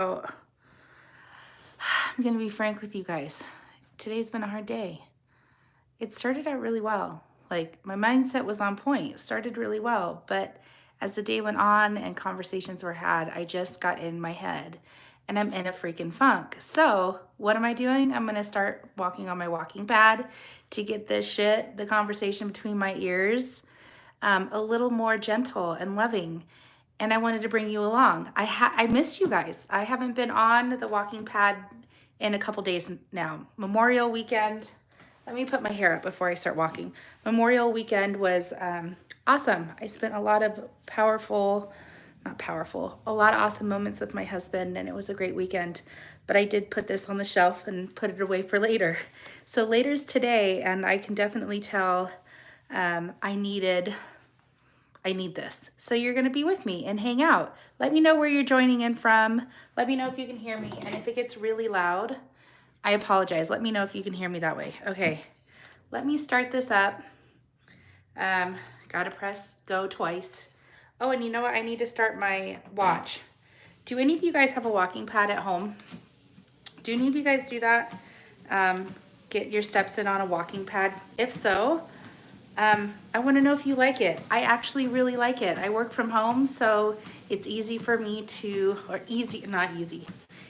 Oh, I'm going to be frank with you guys. Today's been a hard day. It started out really well. Like, my mindset was on point. It started really well. But as the day went on and conversations were had, I just got in my head and I'm in a freaking funk. So, what am I doing? I'm going to start walking on my walking pad to get this shit, the conversation between my ears, a little more gentle and loving. And I wanted to bring you along. I missed you guys. I haven't been on the walking pad in a couple days now. Memorial weekend. Let me put my hair up before I start walking. Memorial weekend was awesome. I spent a lot of a lot of awesome moments with my husband, and it was a great weekend. But I did put this on the shelf and put it away for later. So later's today, and I can definitely tell I need this. So you're going to be with me and hang out. Let me know where you're joining in from. Let me know if you can hear me. And if it gets really loud, I apologize. Let me know if you can hear me that way. Okay, let me start this up. Gotta press go twice. Oh, and you know what? I need to start my watch. Do any of you guys have a walking pad at home? Do any of you guys do that? Get your steps in on a walking pad? If so, I want to know if you like it. I actually really like it. I work from home, so it's easy for me to, not easy.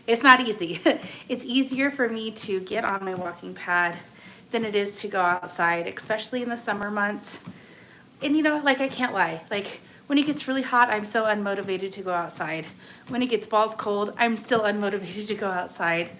It's not easy. It's easier for me to get on my walking pad than it is to go outside, especially in the summer months. And you know, like, I can't lie. Like, when it gets really hot, I'm so unmotivated to go outside. When it gets balls cold, I'm still unmotivated to go outside.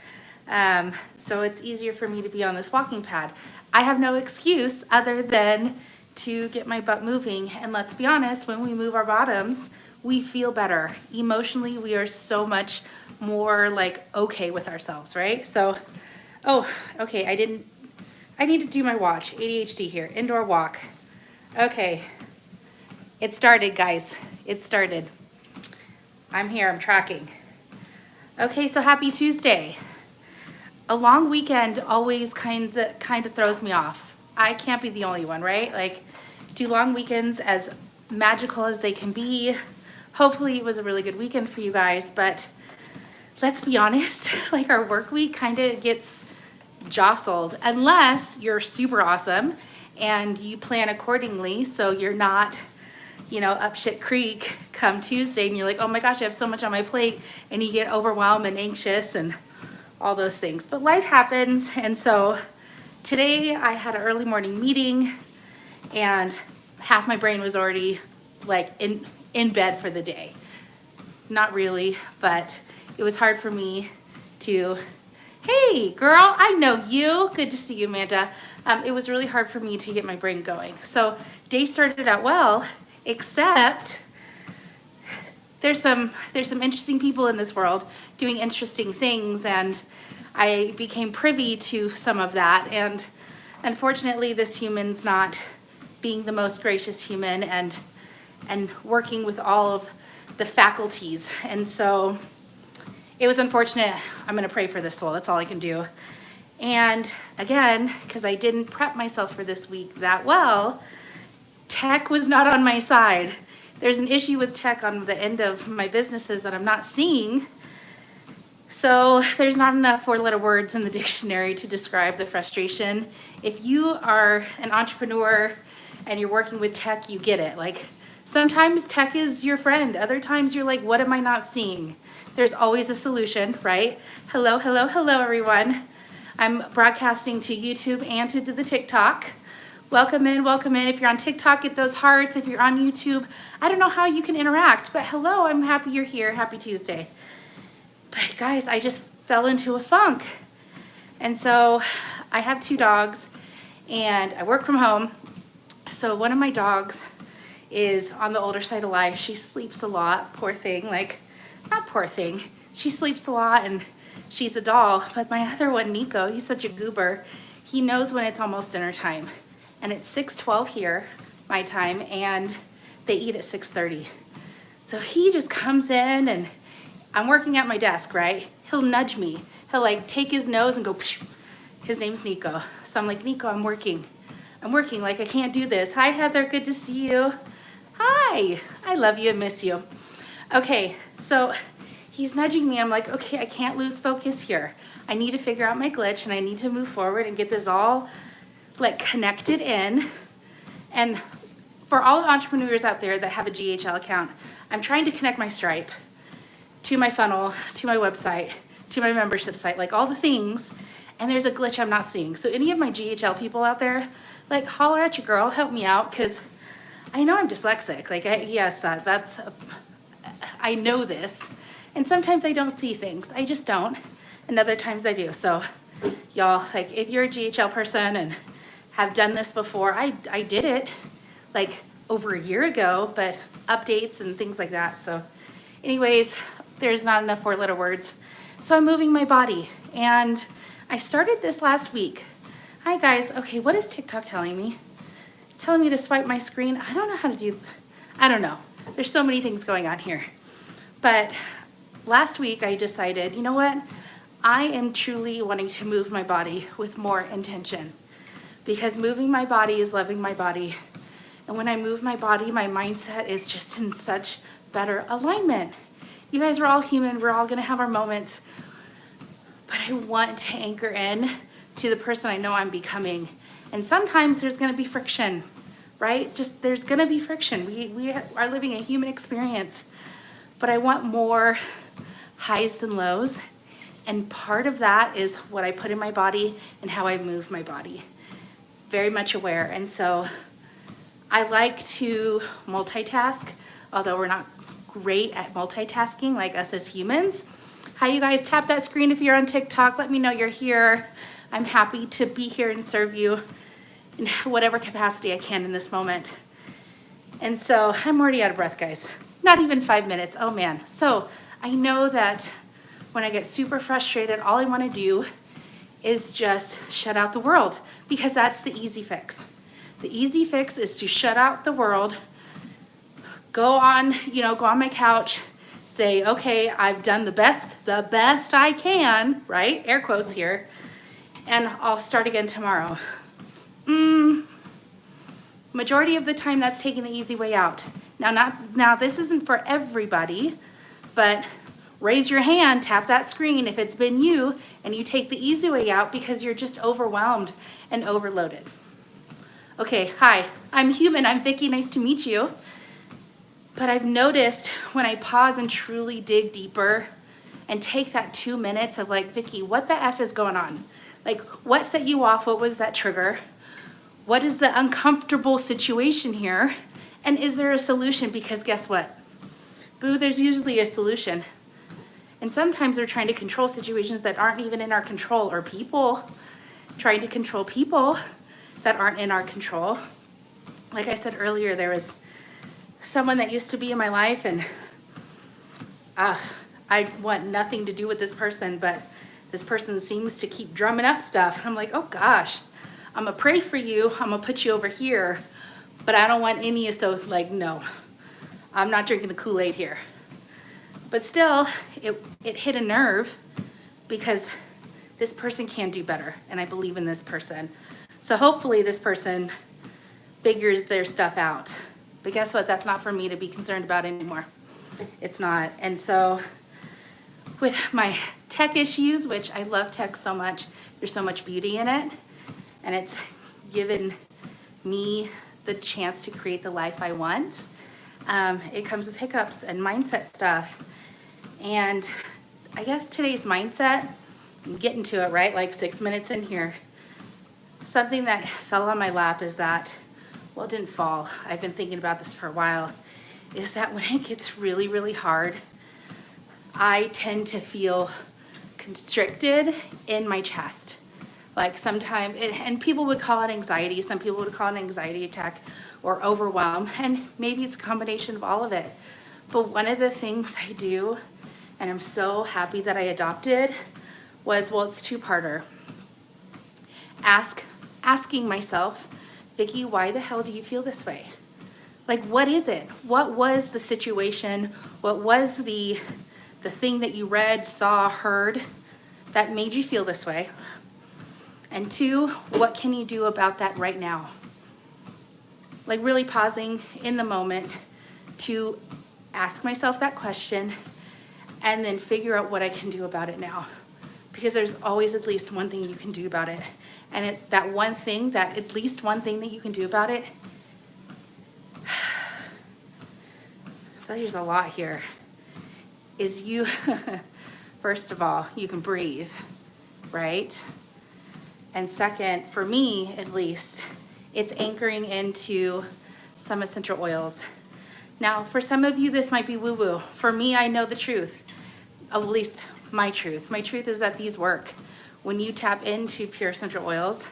So it's easier for me to be on this walking pad. I have no excuse other than to get my butt moving. And let's be honest, when we move our bottoms, we feel better. Emotionally, we are so much more like okay with ourselves, right? So, oh, okay, I need to do my watch. ADHD here, indoor walk. Okay, it started, guys. It started. I'm here, I'm tracking. Okay, so happy Tuesday. A long weekend always kind of throws me off. I can't be the only one, right? Like, do long weekends as magical as they can be. Hopefully it was a really good weekend for you guys, but let's be honest, like, our work week kind of gets jostled unless you're super awesome and you plan accordingly, so you're not, you know, up shit creek come Tuesday and you're like, oh my gosh, I have so much on my plate, and you get overwhelmed and anxious and all those things. But life happens, and so today I had an early morning meeting and half my brain was already like in bed for the day. Not really, but it was hard for me to, hey girl, I know you. Good to see you, Amanda. It was really hard for me to get my brain going. So day started out well, except there's some interesting people in this world doing interesting things, and I became privy to some of that. And unfortunately, this human's not being the most gracious human and working with all of the faculties. And so it was unfortunate. I'm going to pray for this soul. That's all I can do. And again, because I didn't prep myself for this week that well, tech was not on my side. There's an issue with tech on the end of my businesses that I'm not seeing. So there's not enough four-letter words in the dictionary to describe the frustration. If you are an entrepreneur and you're working with tech, you get it. Like, sometimes tech is your friend. Other times you're like, what am I not seeing? There's always a solution, right? Hello, hello, hello, everyone. I'm broadcasting to YouTube and to the TikTok. Welcome in, welcome in. If you're on TikTok, get those hearts. If you're on YouTube, I don't know how you can interact, but hello, I'm happy you're here. Happy Tuesday. But guys, I just fell into a funk. And so I have 2 dogs and I work from home. So one of my dogs is on the older side of life. She sleeps a lot, poor thing. Like, not poor thing. She sleeps a lot and she's a doll. But my other one, Nico, he's such a goober. He knows when it's almost dinner time. And it's 6:12 here, my time, and they eat at 6:30. So he just comes in, and I'm working at my desk, right? He'll nudge me. He'll like take his nose and go, psh. His name's Nico. So I'm like, Nico, I'm working, like I can't do this. Hi, Heather, good to see you. Hi, I love you and miss you. Okay, so he's nudging me. I'm like, okay, I can't lose focus here. I need to figure out my glitch and I need to move forward and get this all like connected in. And for all the entrepreneurs out there that have a GHL account, I'm trying to connect my Stripe to my funnel, to my website, to my membership site, like all the things, and there's a glitch I'm not seeing. So any of my GHL people out there, like holler at your girl, help me out, because I know I'm dyslexic. Like, I know this, and sometimes I don't see things. I just don't, and other times I do. So y'all, like if you're a GHL person and have done this before, I did it like over a year ago, but updates and things like that. So anyways, there's not enough 4-letter words. So I'm moving my body, and I started this last week. Hi guys, okay, what is TikTok telling me? Telling me to swipe my screen. I don't know how to do, I don't know. There's so many things going on here. But last week I decided, you know what? I am truly wanting to move my body with more intention, because moving my body is loving my body. And when I move my body, my mindset is just in such better alignment. You guys are all human. We're all gonna have our moments. But I want to anchor in to the person I know I'm becoming. And sometimes there's gonna be friction, right? Just there's gonna be friction. We are living a human experience. But I want more highs than lows. And part of that is what I put in my body and how I move my body. Very much aware. And so I like to multitask, although we're not great at multitasking like us as humans. Hi, you guys, tap that screen if you're on TikTok. Let me know you're here. I'm happy to be here and serve you in whatever capacity I can in this moment. And so I'm already out of breath, guys. Not even 5 minutes, oh man. So I know that when I get super frustrated, all I wanna do is just shut out the world, because that's the easy fix. The easy fix is to shut out the world, go on my couch, say, okay, I've done the best I can, right? Air quotes here, and I'll start again tomorrow. Majority of the time that's taking the easy way out. Now this isn't for everybody, but raise your hand, tap that screen if it's been you and you take the easy way out because you're just overwhelmed and overloaded. Okay, hi, I'm human, I'm Vicki, nice to meet you. But I've noticed when I pause and truly dig deeper and take that 2 minutes of like, Vicki, what the F is going on? Like, what set you off? What was that trigger? What is the uncomfortable situation here? And is there a solution? Because guess what? Boo, there's usually a solution. And sometimes we're trying to control situations that aren't even in our control, or people trying to control people that aren't in our control. Like I said earlier, there was someone that used to be in my life, and I want nothing to do with this person, but this person seems to keep drumming up stuff. I'm like, oh gosh, I'm gonna pray for you, I'm gonna put you over here, but I don't want any of those, like, no, I'm not drinking the Kool-Aid here. But still, it hit a nerve, because this person can do better, and I believe in this person. So hopefully this person figures their stuff out. But guess what? That's not for me to be concerned about anymore. It's not. And so with my tech issues, which I love tech so much, there's so much beauty in it, and it's given me the chance to create the life I want. It comes with hiccups and mindset stuff. And I guess today's mindset, I'm getting to it, right? Like 6 minutes in here. Something that fell on my lap is that, well, it didn't fall. I've been thinking about this for a while, is that when it gets really, really hard, I tend to feel constricted in my chest. Like sometimes, and people would call it anxiety. Some people would call it an anxiety attack or overwhelm. And maybe it's a combination of all of it. But one of the things I do, and I'm so happy that I adopted, was, well, it's two-parter. Asking myself, Vicki, why the hell do you feel this way? Like, what is it? What was the situation? What was the thing that you read, saw, heard that made you feel this way? And two, what can you do about that right now? Like really pausing in the moment to ask myself that question, and then figure out what I can do about it now. Because there's always at least one thing you can do about it. And that one thing, that at least one thing that you can do about it, there's a lot here, is you, first of all, you can breathe, right? And second, for me at least, it's anchoring into some essential oils. Now, for some of you, this might be woo-woo. For me, I know the truth, at least my truth. My truth is that these work. When you tap into pure essential oils,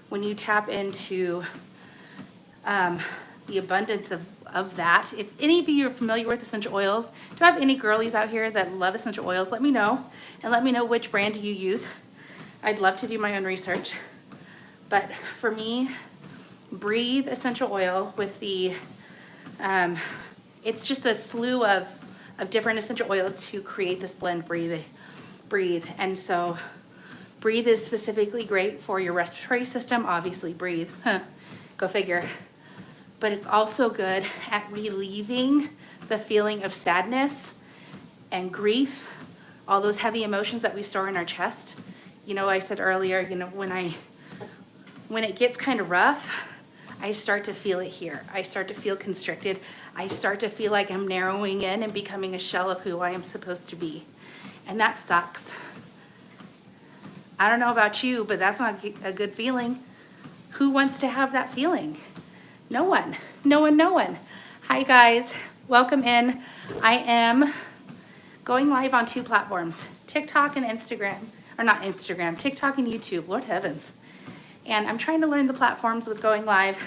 when you tap into the abundance of that. If any of you are familiar with essential oils, do I have any girlies out here that love essential oils? Let me know, and let me know which brand you use. I'd love to do my own research. But for me, Breathe essential oil with the, it's just a slew of different essential oils to create this blend, Breathe. And so Breathe is specifically great for your respiratory system, obviously Breathe, go figure. But it's also good at relieving the feeling of sadness and grief, all those heavy emotions that we store in our chest. You know, I said earlier, you know, when it gets kind of rough, I start to feel it here. I start to feel constricted. I start to feel like I'm narrowing in and becoming a shell of who I am supposed to be. And that sucks. I don't know about you, but that's not a good feeling. Who wants to have that feeling? No one. No one. Hi guys, welcome in. I am going live on 2 platforms, TikTok and Instagram. Or not Instagram, TikTok and YouTube, Lord heavens. And I'm trying to learn the platforms with going live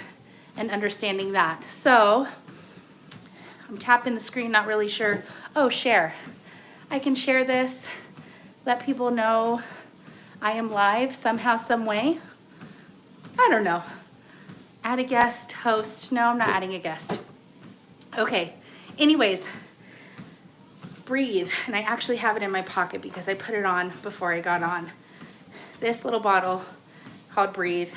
and understanding that. So I'm tapping the screen, not really sure. Oh, share. I can share this, let people know I am live somehow, some way. I don't know. Add a guest, host. No, I'm not adding a guest. Okay, anyways, Breathe. And I actually have it in my pocket because I put it on before I got on. This little bottle called Breathe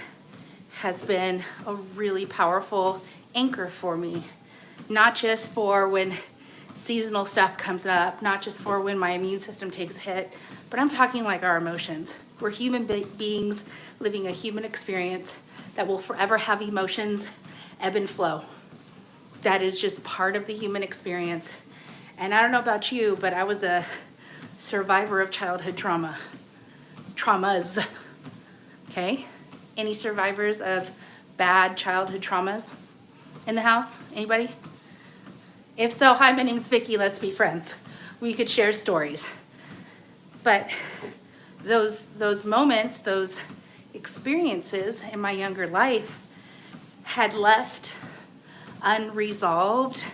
has been a really powerful anchor for me, not just for when seasonal stuff comes up, not just for when my immune system takes a hit, but I'm talking like our emotions. We're human beings living a human experience that will forever have emotions ebb and flow. That is just part of the human experience. And I don't know about you, but I was a survivor of childhood traumas. Okay? Any survivors of bad childhood traumas in the house? Anybody? If so, hi, my name's Vicki. Let's be friends. We could share stories. But those moments, those experiences in my younger life had left unresolved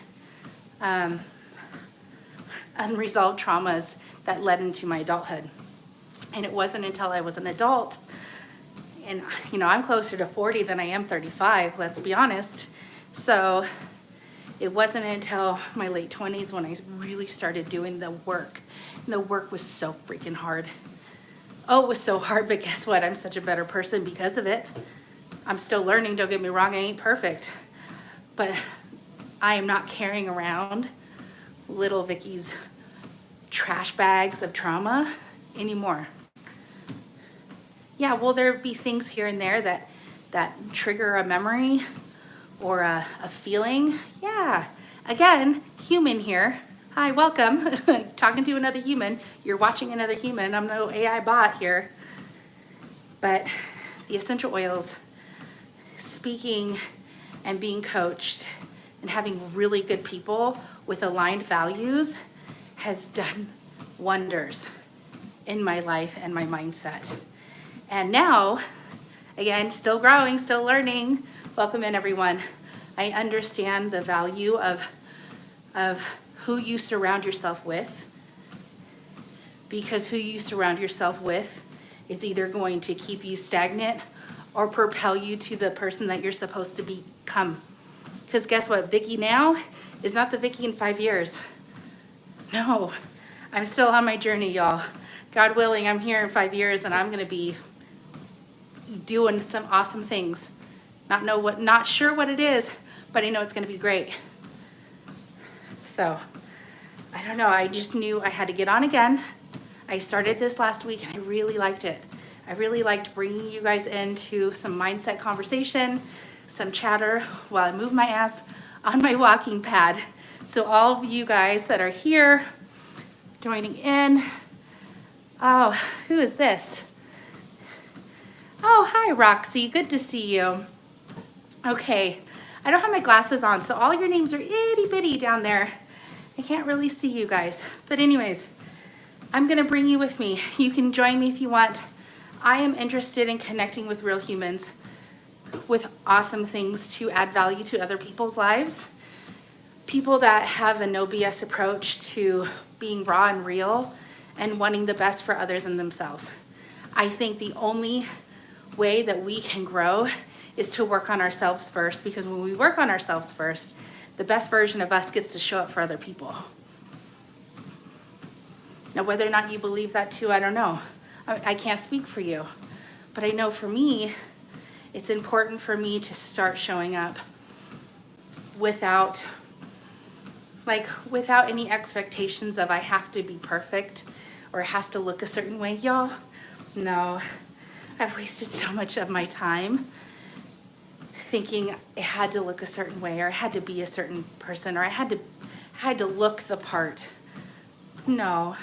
traumas that led into my adulthood. And it wasn't until I was an adult, and you know, I'm closer to 40 than I am 35, let's be honest. So it wasn't until my late 20s when I really started doing the work. And the work was so freaking hard. Oh, it was so hard, but guess what? I'm such a better person because of it. I'm still learning, don't get me wrong, I ain't perfect. But I am not carrying around little Vicky's trash bags of trauma anymore. Yeah, will there be things here and there that trigger a memory or a feeling? Yeah, again, human here. Hi, welcome. Talking to another human. You're watching another human. I'm no AI bot here. But the essential oils, speaking and being coached and having really good people with aligned values has done wonders in my life and my mindset. And now, again, still growing, still learning. Welcome in, everyone. I understand the value of who you surround yourself with, because who you surround yourself with is either going to keep you stagnant or propel you to the person that you're supposed to become. Because guess what? Vicki now is not the Vicki in 5 years. No, I'm still on my journey, y'all. God willing, I'm here in 5 years and I'm going to be doing some awesome things. Not sure what it is, but I know it's going to be great. So, I don't know, I just knew I had to get on again. I started this last week and I really liked it. I really liked bringing you guys into some mindset conversation, some chatter while I move my ass on my walking pad. So all of you guys that are here joining in, oh, who is this? Oh, hi Roxy, good to see you. Okay, I don't have my glasses on, so all your names are itty bitty down there. I can't really see you guys, but anyways, I'm gonna bring you with me. You can join me if you want. I am interested in connecting with real humans with awesome things to add value to other people's lives. People that have a no BS approach to being raw and real and wanting the best for others and themselves. I think the only way that we can grow is to work on ourselves first, because when we work on ourselves first, the best version of us gets to show up for other people. Now, whether or not you believe that too, I don't know. I can't speak for you, but I know for me, it's important for me to start showing up without any expectations of I have to be perfect or it has to look a certain way. Y'all, no, I've wasted so much of my time thinking it had to look a certain way or I had to be a certain person or I had to look the part. No.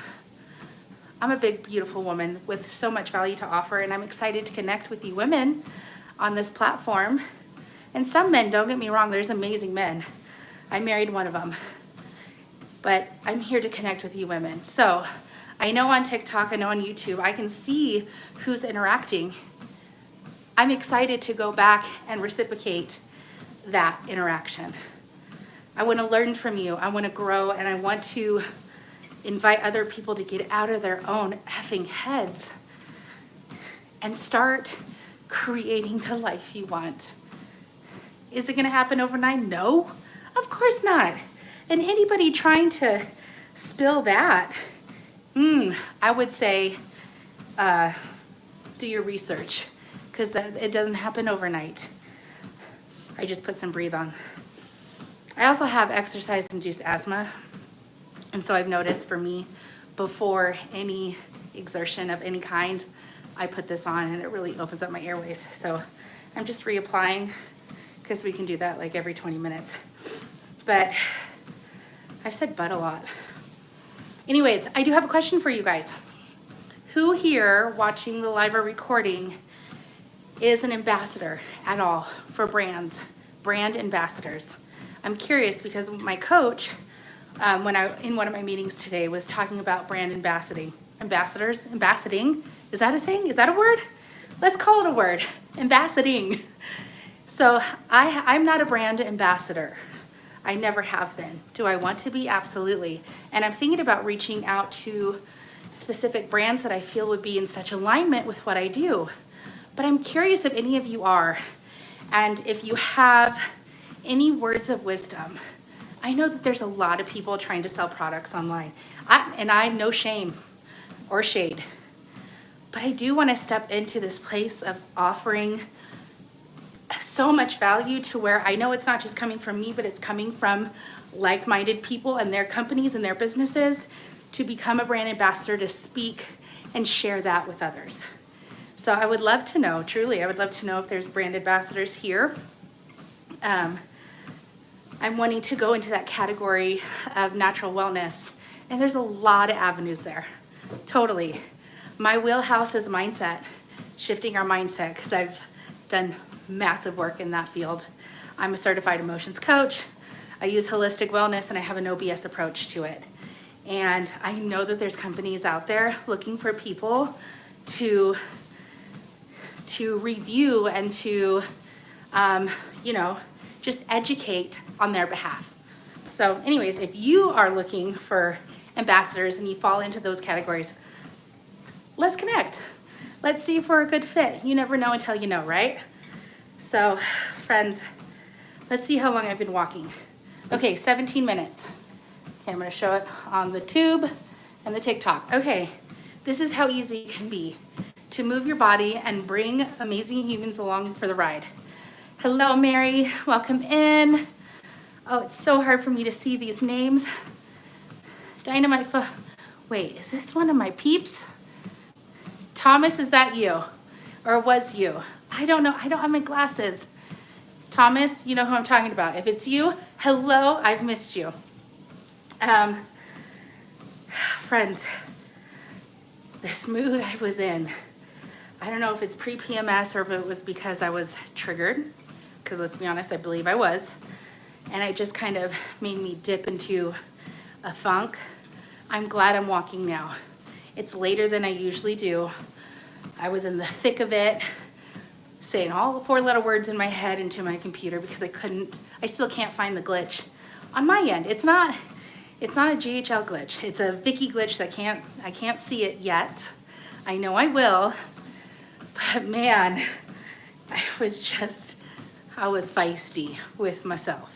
I'm a big, beautiful woman with so much value to offer, and I'm excited to connect with you women on this platform. And some men, don't get me wrong, there's amazing men. I married one of them. But I'm here to connect with you women. So I know on TikTok, I know on YouTube, I can see who's interacting. I'm excited to go back and reciprocate that interaction. I want to learn from you. I want to grow, and I want to invite other people to get out of their own effing heads and start creating the life you want. Is it going to happen overnight? No, of course not. And anybody trying to spill that, I would say do your research, because it doesn't happen overnight. I just put some breathe on. I also have exercise-induced asthma. And so I've noticed for me, before any exertion of any kind, I put this on and it really opens up my airways. So I'm just reapplying, because we can do that like every 20 minutes. But I've said but a lot. Anyways, I do have a question for you guys. Who here watching the live or recording is an ambassador at all for brands, brand ambassadors? I'm curious because my coach, in one of my meetings today, was talking about brand ambassading. Ambassading, is that a thing? Is that a word? Let's call it a word, ambassading. So I'm not a brand ambassador. I never have been. Do I want to be? Absolutely. And I'm thinking about reaching out to specific brands that I feel would be in such alignment with what I do. But I'm curious if any of you are, and if you have any words of wisdom. I know that there's a lot of people trying to sell products online, and I no shame or shade, but I do want to step into this place of offering so much value to where I know it's not just coming from me, but it's coming from like-minded people and their companies and their businesses to become a brand ambassador, to speak and share that with others. So I would love to know, truly, I would love to know if there's brand ambassadors here. I'm wanting to go into that category of natural wellness, and there's a lot of avenues there, totally. My wheelhouse is mindset, shifting our mindset, because I've done massive work in that field. I'm a certified emotions coach. I use holistic wellness, and I have a no BS approach to it. And I know that there's companies out there looking for people to review and to, just educate on their behalf. So anyways, if you are looking for ambassadors and you fall into those categories, let's connect. Let's see if we're a good fit. You never know until you know, right? So friends, let's see how long I've been walking. Okay, 17 minutes. Okay, I'm gonna show it on the tube and the TikTok. Okay, this is how easy it can be to move your body and bring amazing humans along for the ride. Hello, Mary, welcome in. Oh, it's so hard for me to see these names. Dynamite Wait, is this one of my peeps? Thomas, is that you? Or was you? I don't know. I don't have my glasses. Thomas, you know who I'm talking about. If it's you, hello, I've missed you. Friends, this mood I was in, I don't know if it's pre-PMS or if it was because I was triggered, because let's be honest, I believe I was, and it just kind of made me dip into a funk. I'm glad I'm walking now. It's later than I usually do. I was in the thick of it, saying all the 4-letter words in my head into my computer because I still can't find the glitch on my end. It's not a GHL glitch. It's a Vicki glitch that I can't see it yet. I know I will, but man, I was feisty with myself.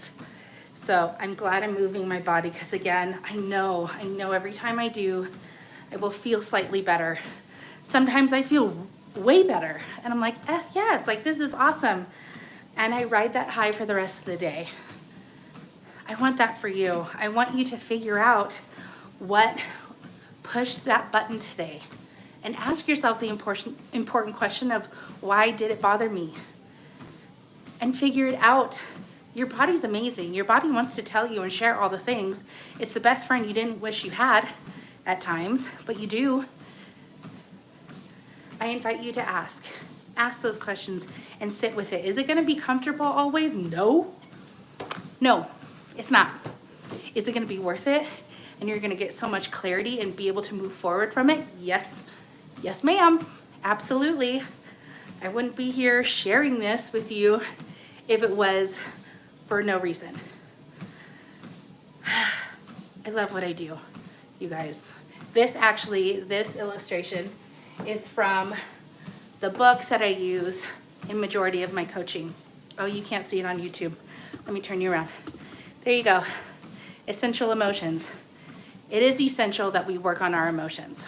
So I'm glad I'm moving my body because again, I know every time I do, I will feel slightly better. Sometimes I feel way better and I'm like, yes, like this is awesome. And I ride that high for the rest of the day. I want that for you. I want you to figure out what pushed that button today and ask yourself the important question of why did it bother me? And figure it out. Your body's amazing. Your body wants to tell you and share all the things. It's the best friend you didn't wish you had at times, but you do. I invite you to ask those questions and sit with it. Is it going to be comfortable always? No, it's not. Is it going to be worth it? And you're going to get so much clarity and be able to move forward from it? Yes, ma'am, absolutely. I wouldn't be here sharing this with you if it was for no reason. I love what I do, you guys. This illustration is from the book that I use in majority of my coaching. Oh, you can't see it on YouTube. Let me turn you around. There you go. Essential emotions. It is essential that we work on our emotions.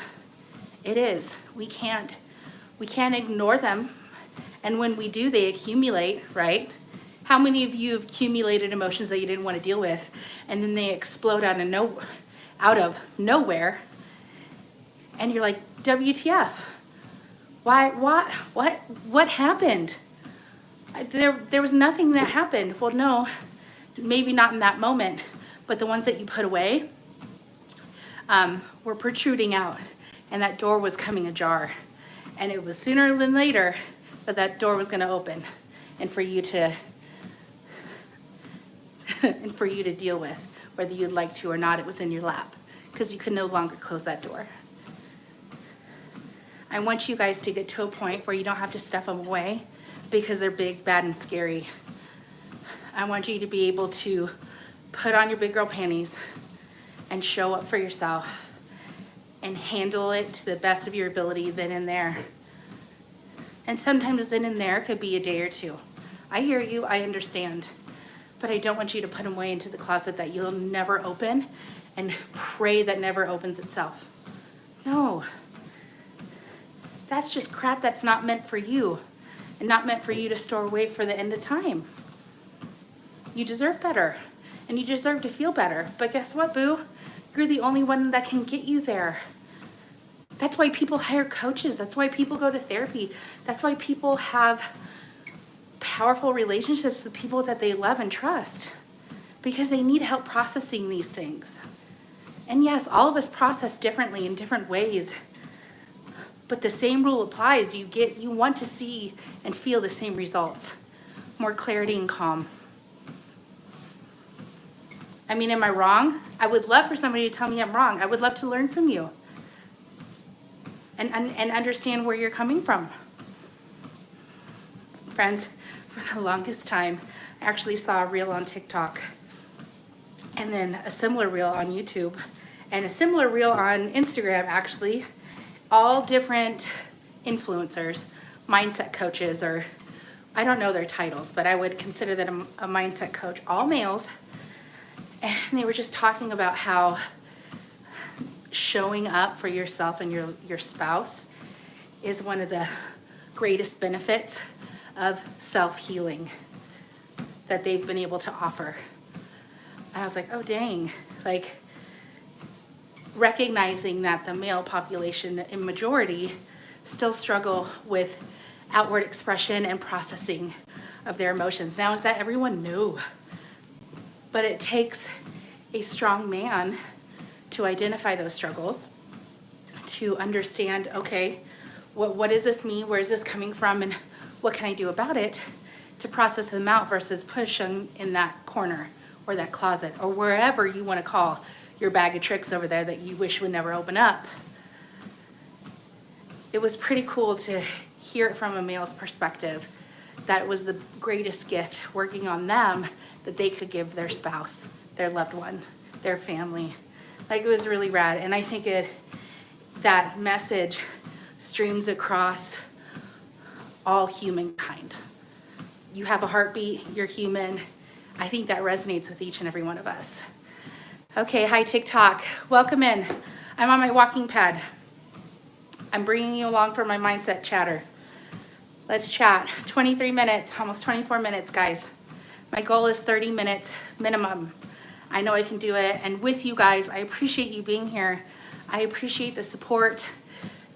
It is. We can't ignore them. And when we do, they accumulate, right? How many of you have accumulated emotions that you didn't want to deal with and then they explode out of nowhere? And you're like, WTF? Why, what happened? There was nothing that happened. Well, no, maybe not in that moment, but the ones that you put away were protruding out and that door was coming ajar. And it was sooner than later that door was going to open and for you to deal with, whether you'd like to or not. It was in your lap because you could no longer close that door. I want you guys to get to a point where you don't have to stuff them away because they're big, bad, and scary. I want you to be able to put on your big girl panties and show up for yourself and handle it to the best of your ability then and there. And sometimes then and there could be a day or two. I hear you, I understand. But I don't want you to put them away into the closet that you'll never open and pray that never opens itself. No. That's just crap that's not meant for you and not meant for you to store away for the end of time. You deserve better and you deserve to feel better. But guess what, boo? You're the only one that can get you there. That's why people hire coaches. That's why people go to therapy. That's why people have powerful relationships with people that they love and trust because they need help processing these things. And yes, all of us process differently in different ways. But the same rule applies. You want to see and feel the same results. More clarity and calm. I mean, am I wrong? I would love for somebody to tell me I'm wrong. I would love to learn from you and understand where you're coming from. Friends, for the longest time, I actually saw a reel on TikTok and then a similar reel on YouTube and a similar reel on Instagram, actually. All different influencers, mindset coaches, or I don't know their titles, but I would consider them a mindset coach, all males. And they were just talking about how showing up for yourself and your spouse is one of the greatest benefits of self-healing that they've been able to offer. And I was like, oh dang, like recognizing that the male population in majority still struggle with outward expression and processing of their emotions. Now, is that everyone? No. But it takes a strong man to identify those struggles, to understand, okay, what does this mean? Where is this coming from? And what can I do about it to process them out versus push them in that corner or that closet or wherever you want to call your bag of tricks over there that you wish would never open up. It was pretty cool to hear it from a male's perspective. That was the greatest gift, working on them, that they could give their spouse, their loved one, their family. Like, it was really rad. And I think that message streams across all humankind. You have a heartbeat, you're human. I think that resonates with each and every one of us. Okay, hi TikTok, welcome in. I'm on my walking pad. I'm bringing you along for my mindset chatter. Let's chat. 23 minutes, almost 24 minutes, guys. My goal is 30 minutes minimum. I know I can do it. And with you guys, I appreciate you being here. I appreciate the support,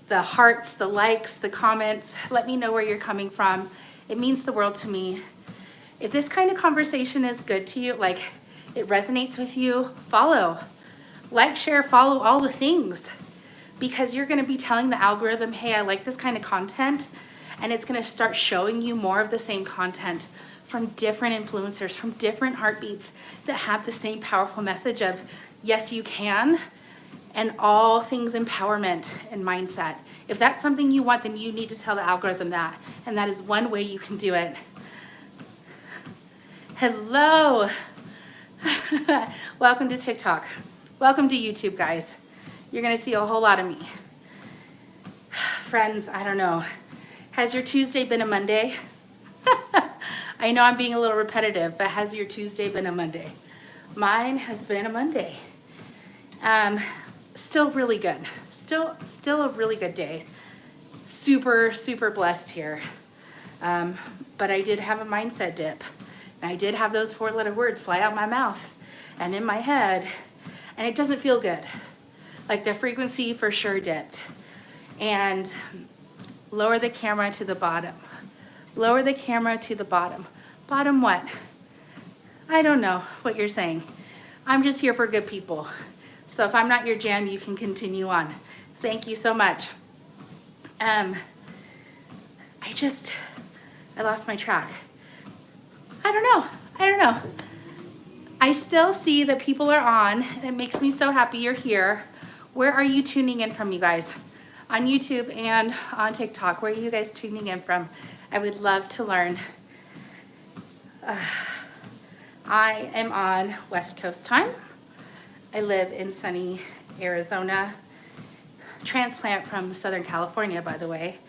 the hearts, the likes, the comments. Let me know where you're coming from. It means the world to me. If this kind of conversation is good to you, like it resonates with you, follow. Like, share, follow, all the things. Because you're gonna be telling the algorithm, hey, I like this kind of content, and it's gonna start showing you more of the same content from different influencers, from different heartbeats that have the same powerful message of, yes, you can, and all things empowerment and mindset. If that's something you want, then you need to tell the algorithm that, and that is one way you can do it. Hello. Welcome to TikTok. Welcome to YouTube, guys. You're gonna see a whole lot of me. Friends, I don't know. Has your Tuesday been a Monday? I know I'm being a little repetitive, but has your Tuesday been a Monday? Mine has been a Monday. Still really good. Still a really good day. Super, super blessed here. But I did have a mindset dip. And I did have those 4-letter words fly out my mouth and in my head, and it doesn't feel good. Like the frequency for sure dipped. And lower the camera to the bottom. Lower the camera to the bottom. Bottom what? I don't know what you're saying. I'm just here for good people. So if I'm not your jam, you can continue on. Thank you so much. I lost my track. I don't know. I still see that people are on. It makes me so happy you're here. Where are you tuning in from, you guys? On YouTube and on TikTok. Where are you guys tuning in from? I would love to learn. I am on West Coast time. I live in sunny Arizona. Transplant from Southern California, by the way,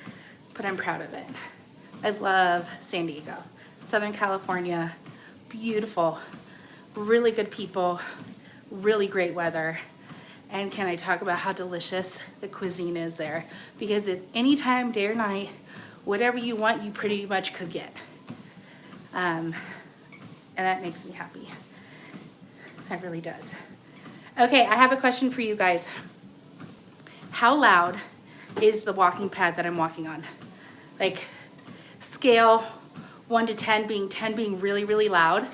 but I'm proud of it. I love San Diego. Southern California, beautiful, really good people, really great weather. And can I talk about how delicious the cuisine is there? Because at any time, day or night, whatever you want, you pretty much could get. And that makes me happy. That really does. Okay, I have a question for you guys. How loud is the walking pad that I'm walking on? Like, scale 1 to 10 being really, really loud.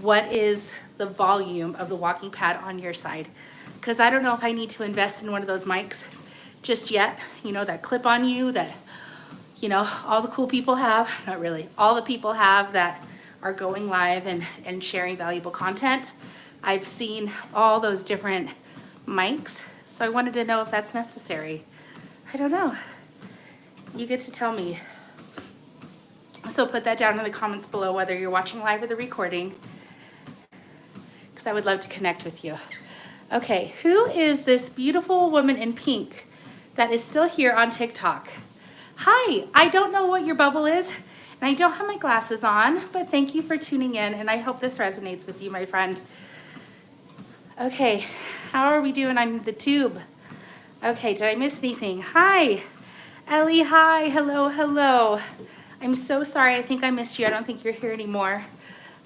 What is the volume of the walking pad on your side? Because I don't know if I need to invest in one of those mics just yet. You know, that clip on you that, you know, all the cool people have. Not really. All the people have that are going live and sharing valuable content. I've seen all those different mics, so I wanted to know if that's necessary. I don't know. You get to tell me. So put that down in the comments below, whether you're watching live or the recording, because I would love to connect with you. Okay, who is this beautiful woman in pink that is still here on TikTok? Hi, I don't know what your bubble is, and I don't have my glasses on, but thank you for tuning in, and I hope this resonates with you, my friend. Okay, how are we doing on the tube? Okay, did I miss anything? Hi, Ellie, hi, hello, hello. I'm so sorry, I think I missed you. I don't think you're here anymore.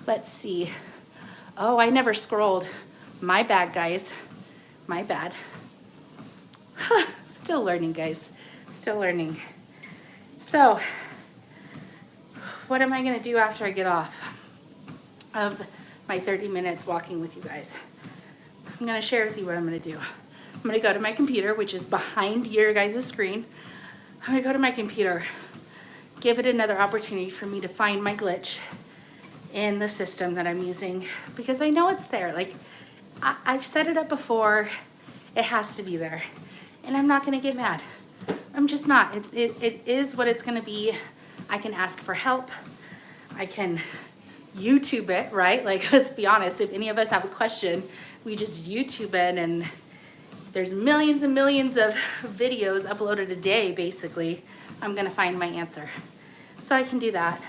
Let's see. Oh, I never scrolled. My bad, guys. My bad. Still learning, guys. Still learning. So, what am I going to do after I get off of my 30 minutes walking with you guys? I'm going to share with you what I'm going to do. I'm going to go to my computer, which is behind your guys' screen. I'm going to go to my computer, give it another opportunity for me to find my glitch in the system that I'm using, because I know it's there. Like, I've set it up before. It has to be there. And I'm not going to get mad. I'm just not. It is what it's going to be. I can ask for help. I can YouTube it, right? Like, let's be honest. If any of us have a question, we just YouTube it, and there's millions and millions of videos uploaded a day, basically. I'm going to find my answer. So I can do that.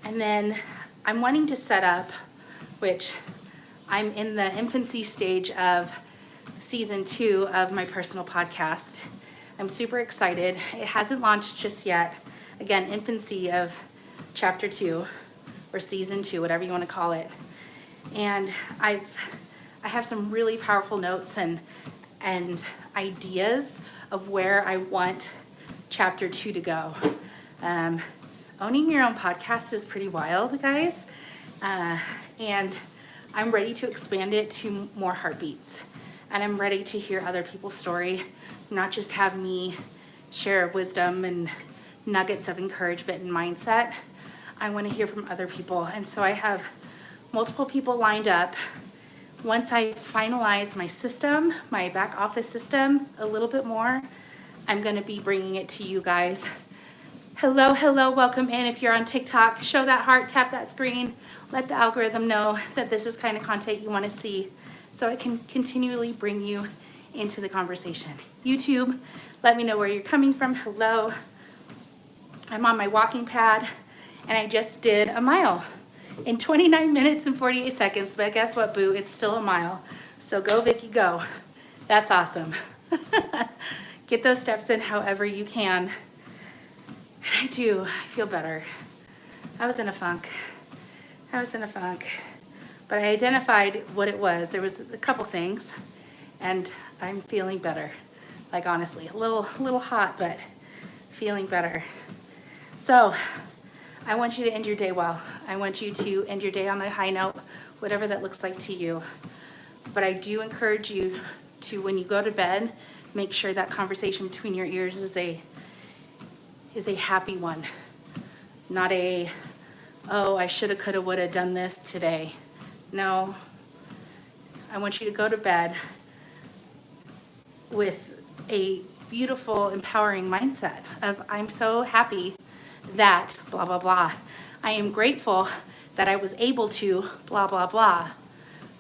And then I'm wanting to set up, which I'm in the infancy stage of season 2 of my personal podcast. I'm super excited. It hasn't launched just yet. Again, infancy of chapter 2 or season 2, whatever you want to call it. And I have some really powerful notes and ideas of where I want chapter 2 to go. Owning your own podcast is pretty wild, guys. And I'm ready to expand it to more heartbeats. And I'm ready to hear other people's story, not just have me share wisdom and nuggets of encouragement and mindset. I want to hear from other people. And so I have multiple people lined up. Once I finalize my system, my back office system a little bit more, I'm going to be bringing it to you guys. Hello, welcome in. If you're on TikTok, show that heart, tap that screen, let the algorithm know that this is kind of content you want to see, so it can continually bring you into the conversation. YouTube, let me know where you're coming from. Hello. I'm on my walking pad, and I just did a mile in 29 minutes and 48 seconds, but guess what, boo? It's still a mile. So go, Vicki, go. That's awesome. Get those steps in however you can. I do. I feel better. I was in a funk. But I identified what it was. There was a couple things, and I'm feeling better. Like, honestly, a little hot, but feeling better. So I want you to end your day well. I want you to end your day on a high note, whatever that looks like to you. But I do encourage you to, when you go to bed, make sure that conversation between your ears is a happy one. Not a, oh, I shoulda, coulda, woulda done this today. No. I want you to go to bed with a beautiful, empowering mindset of, I'm so happy that blah, blah, blah. I am grateful that I was able to blah, blah, blah,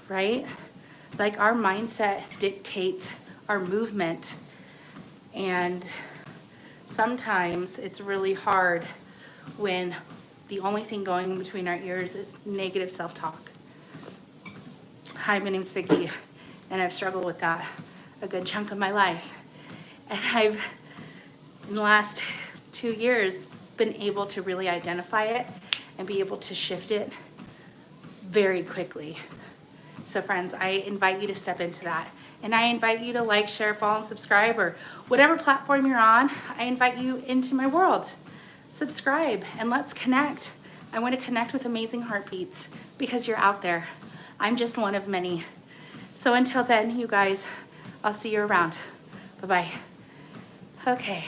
right? Like, our mindset dictates our movement, and sometimes it's really hard when the only thing going in between our ears is negative self-talk. Hi, my name's Vicki, and I've struggled with that a good chunk of my life. And I've, in the last 2 years, been able to really identify it and be able to shift it very quickly. So friends, I invite you to step into that. And I invite you to like, share, follow, and subscribe, or whatever platform you're on. I invite you into my world. Subscribe and let's connect. I want to connect with amazing heartbeats because you're out there. I'm just one of many. So until then, you guys, I'll see you around. Bye-bye. Okay.